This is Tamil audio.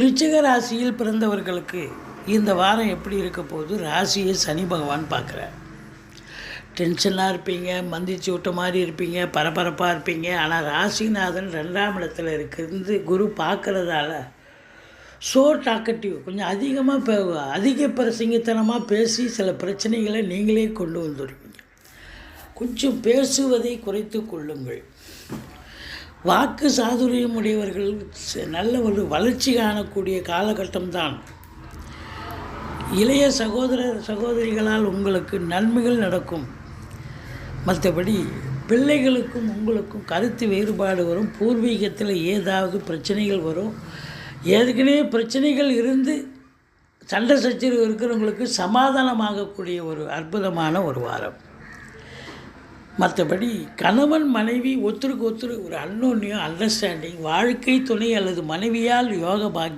விருச்சிக ராசியில் பிறந்தவர்களுக்கு இந்த வாரம் எப்படி இருக்க போகுது? ராசியை சனி பகவான் பார்க்குறார். டென்ஷனாக இருப்பீங்க, மந்திச்சு விட்ட மாதிரி இருப்பீங்க, பரபரப்பாக இருப்பீங்க. ஆனால் ராசிநாதன் 2ஆம் இடத்துல இருக்கிறது குரு பார்க்குறதால டாக்கட்டிவ், கொஞ்சம் அதிகமாக அதிக பிரசங்கித்தனமாக பேசி சில பிரச்சனைகளை நீங்களே கொண்டு வந்துடுவீங்க. கொஞ்சம் பேசுவதை குறைத்து கொள்ளுங்கள். வாக்கு சாதுரியம் உடையவர்கள் நல்ல ஒரு வளர்ச்சி காணக்கூடிய காலகட்டம்தான். இளைய சகோதரிகளால் உங்களுக்கு நன்மைகள் நடக்கும். மற்றபடி பிள்ளைகளுக்கும் உங்களுக்கும் கருத்து வேறுபாடு வரும். பூர்வீகத்தில் ஏதாவது பிரச்சனைகள் வரும். ஏற்கனவே பிரச்சனைகள் இருந்து சண்டை சச்சரவு இருக்கிறவங்களுக்கு சமாதானமாகக்கூடிய ஒரு அற்புதமான ஒரு வாரம். மற்றபடி கணவன் மனைவி ஒருத்தருக்கு ஒருத்தர் ஒரு அன்னோன்யம், அண்டர்ஸ்டாண்டிங், வாழ்க்கை துணை அல்லது மனைவியால் யோக பாக்கியம்